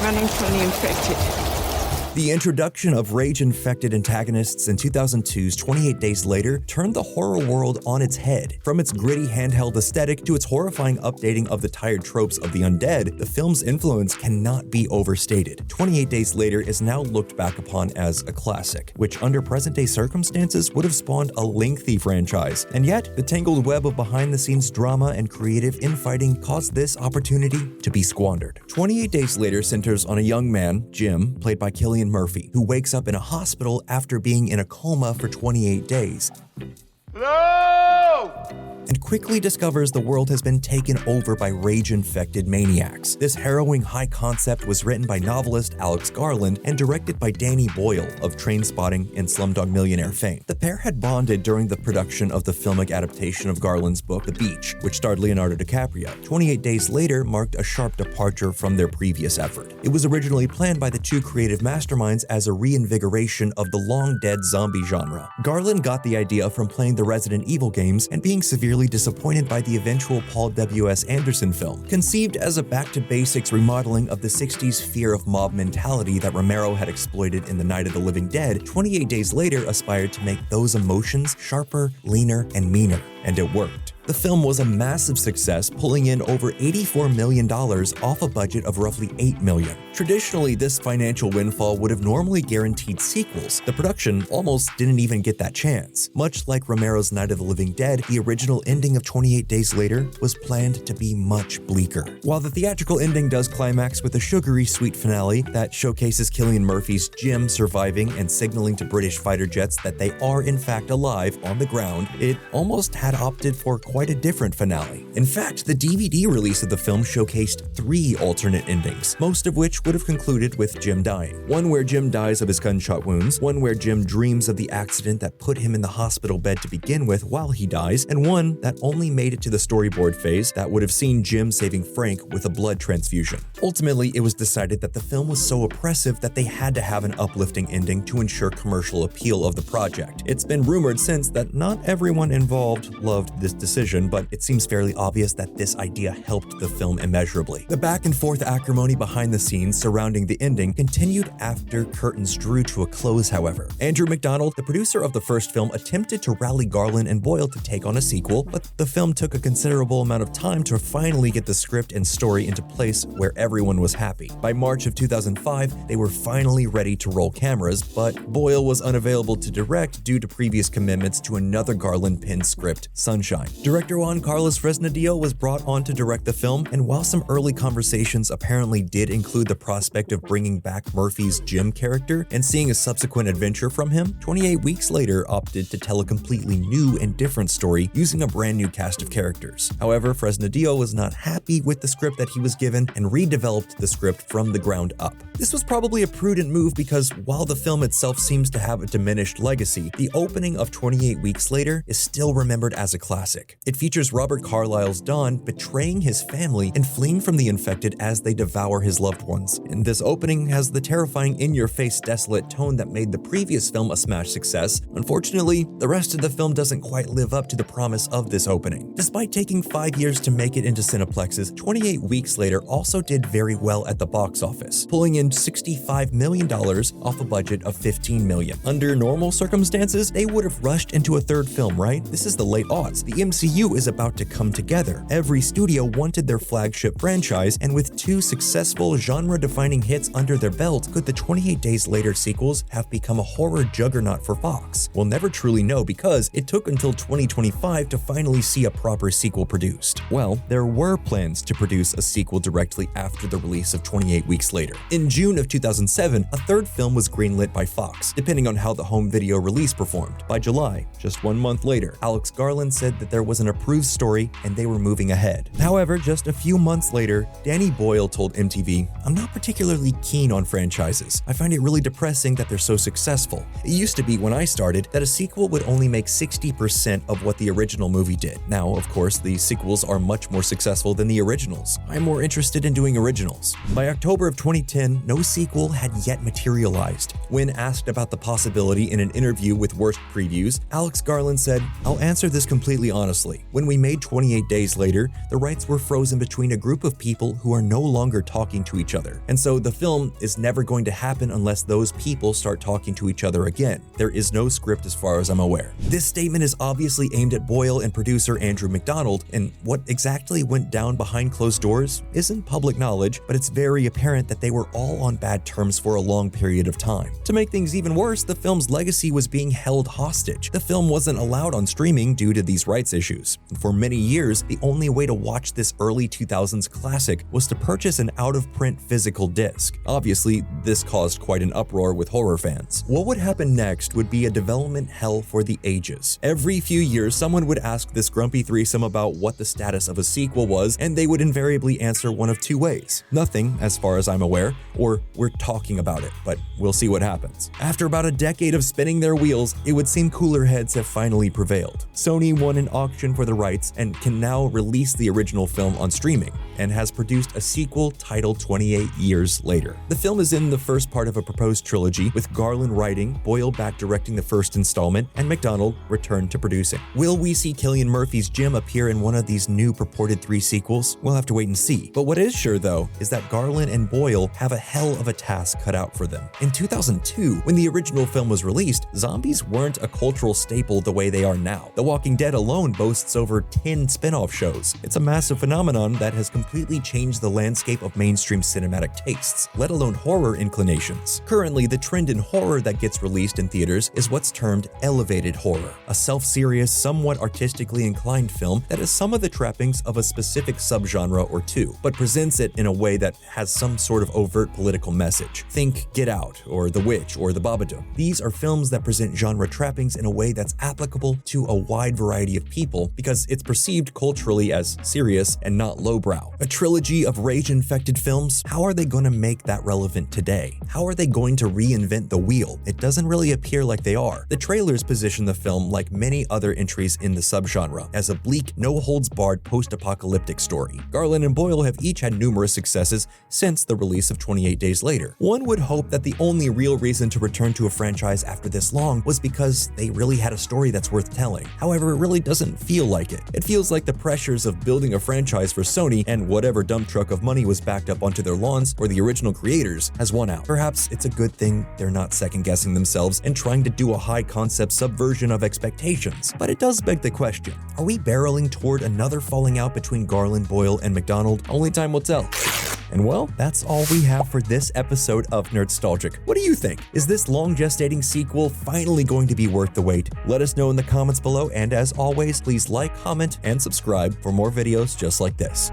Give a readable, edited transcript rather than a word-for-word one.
Running from the infected. The introduction of rage-infected antagonists in 2002's 28 Days Later turned the horror world on its head. From its gritty handheld aesthetic to its horrifying updating of the tired tropes of the undead, the film's influence cannot be overstated. 28 Days Later is now looked back upon as a classic, which under present-day circumstances would have spawned a lengthy franchise. And yet, the tangled web of behind-the-scenes drama and creative infighting caused this opportunity to be squandered. 28 Days Later centers on a young man, Jim, played by Cillian Murphy, who wakes up in a hospital after being in a coma for 28 days. Hello! And quickly discovers the world has been taken over by rage-infected maniacs. This harrowing high concept was written by novelist Alex Garland and directed by Danny Boyle of Trainspotting and Slumdog Millionaire fame. The pair had bonded during the production of the filmic adaptation of Garland's book The Beach, which starred Leonardo DiCaprio. 28 Days Later marked a sharp departure from their previous effort. It was originally planned by the two creative masterminds as a reinvigoration of the long-dead zombie genre. Garland got the idea from playing the Resident Evil games and being severely disappointed by the eventual Paul W.S. Anderson film. Conceived as a back-to-basics remodeling of the 60s fear of mob mentality that Romero had exploited in The Night of the Living Dead, 28 Days Later aspired to make those emotions sharper, leaner, and meaner, and it worked. The film was a massive success, pulling in over $84 million off a budget of roughly $8 million. Traditionally, this financial windfall would have normally guaranteed sequels. The production almost didn't even get that chance. Much like Romero's Night of the Living Dead, the original ending of 28 Days Later was planned to be much bleaker. While the theatrical ending does climax with a sugary sweet finale that showcases Cillian Murphy's Jim surviving and signaling to British fighter jets that they are in fact alive on the ground, it almost had opted for quite a different finale. In fact, the DVD release of the film showcased 3 alternate endings, most of which would have concluded with Jim dying. One where Jim dies of his gunshot wounds, one where Jim dreams of the accident that put him in the hospital bed to begin with while he dies, and one that only made it to the storyboard phase that would have seen Jim saving Frank with a blood transfusion. Ultimately, it was decided that the film was so oppressive that they had to have an uplifting ending to ensure commercial appeal of the project. It's been rumored since that not everyone involved loved this decision, but it seems fairly obvious that this idea helped the film immeasurably. The back and forth acrimony behind the scenes surrounding the ending continued after curtains drew to a close, however. Andrew McDonald, the producer of the first film, attempted to rally Garland and Boyle to take on a sequel, but the film took a considerable amount of time to finally get the script and story into place where everyone was happy. By March of 2005, they were finally ready to roll cameras, but Boyle was unavailable to direct due to previous commitments to another Garland-penned script, Sunshine. Director Juan Carlos Fresnadillo was brought on to direct the film, and while some early conversations apparently did include the prospect of bringing back Murphy's Jim character and seeing a subsequent adventure from him, 28 weeks later opted to tell a completely new and different story using a brand new cast of characters. However, Fresnadillo was not happy with the script that he was given and redeveloped the script from the ground up. This was probably a prudent move because while the film itself seems to have a diminished legacy, the opening of 28 Weeks Later is still remembered as a classic. It features Robert Carlyle's Don betraying his family and fleeing from the infected as they devour his loved ones. And this opening has the terrifying in-your-face desolate tone that made the previous film a smash success. Unfortunately, the rest of the film doesn't quite live up to the promise of this opening. Despite taking 5 years to make it into cineplexes, 28 Weeks Later also did very well at the box office, pulling in $65 million off a budget of $15 million. Under normal circumstances, they would have rushed into a third film, right? This is the late aughts. The MCU is about to come together. Every studio wanted their flagship franchise, and with 2 successful genre-defining hits under their belt, could the 28 Days Later sequels have become a horror juggernaut for Fox? We'll never truly know because it took until 2025 to finally see a proper sequel produced. Well, there were plans to produce a sequel directly after the release of 28 Weeks Later. In June of 2007, a third film was greenlit by Fox, depending on how the home video release performed. By July, just 1 month later, Alex Garland said that there was an approved story and they were moving ahead. However, just a few months later, Danny Boyle told MTV, "I'm not particularly keen on franchises. I find it really depressing that they're so successful. It used to be when I started that a sequel would only make 60% of what the original movie did. Now, of course, the sequels are much more successful than the originals. I'm more interested in doing originals." By October of 2010, no sequel had yet materialized. When asked about the possibility in an interview with Worst Previews, Alex Garland said, "I'll answer this completely honestly. eventually. When we made 28 Days Later, the rights were frozen between a group of people who are no longer talking to each other. And so the film is never going to happen unless those people start talking to each other again. There is no script as far as I'm aware. This statement is obviously aimed at Boyle and producer Andrew McDonald, and what exactly went down behind closed doors isn't public knowledge, but it's very apparent that they were all on bad terms for a long period of time. To make things even worse, the film's legacy was being held hostage. The film wasn't allowed on streaming due to these rights issues. For many years, the only way to watch this early 2000s classic was to purchase an out-of-print physical disc. Obviously, this caused quite an uproar with horror fans. What would happen next would be a development hell for the ages. Every few years, someone would ask this grumpy threesome about what the status of a sequel was, and they would invariably answer one of two ways. Nothing, as far as I'm aware, or we're talking about it, but we'll see what happens. After about a decade of spinning their wheels, it would seem cooler heads have finally prevailed. Sony won an auction for the rights and can now release the original film on streaming, and has produced a sequel titled 28 Years Later. The film is in the first part of a proposed trilogy, with Garland writing, Boyle back directing the first installment, and McDonald returned to producing. Will we see Cillian Murphy's Jim appear in one of these new purported 3 sequels? We'll have to wait and see. But what is sure though, is that Garland and Boyle have a hell of a task cut out for them. In 2002, when the original film was released, zombies weren't a cultural staple the way they are now. The Walking Dead alone boasts over 10 spin-off shows. It's a massive phenomenon that has completely changed the landscape of mainstream cinematic tastes, let alone horror inclinations. Currently, the trend in horror that gets released in theaters is what's termed elevated horror, a self-serious, somewhat artistically inclined film that has some of the trappings of a specific subgenre or two, but presents it in a way that has some sort of overt political message. Think Get Out, or The Witch, or The Babadook. These are films that present genre trappings in a way that's applicable to a wide variety of people because it's perceived culturally as serious and not lowbrow. A trilogy of rage-infected films? How are they going to make that relevant today? How are they going to reinvent the wheel? It doesn't really appear like they are. The trailers position the film, like many other entries in the subgenre, as a bleak, no-holds-barred post-apocalyptic story. Garland and Boyle have each had numerous successes since the release of 28 Days Later. One would hope that the only real reason to return to a franchise after this long was because they really had a story that's worth telling. However, it really doesn't feel like it. It feels like the pressures of building a franchise for Sony and whatever dump truck of money was backed up onto their lawns for the original creators has won out. Perhaps it's a good thing they're not second-guessing themselves and trying to do a high-concept subversion of expectations. But it does beg the question, are we barreling toward another falling out between Garland, Boyle, and McDonald? Only time will tell. And well, that's all we have for this episode of Nerdstalgic. What do you think? Is this long gestating sequel finally going to be worth the wait? Let us know in the comments below, and as always, please like, comment, and subscribe for more videos just like this.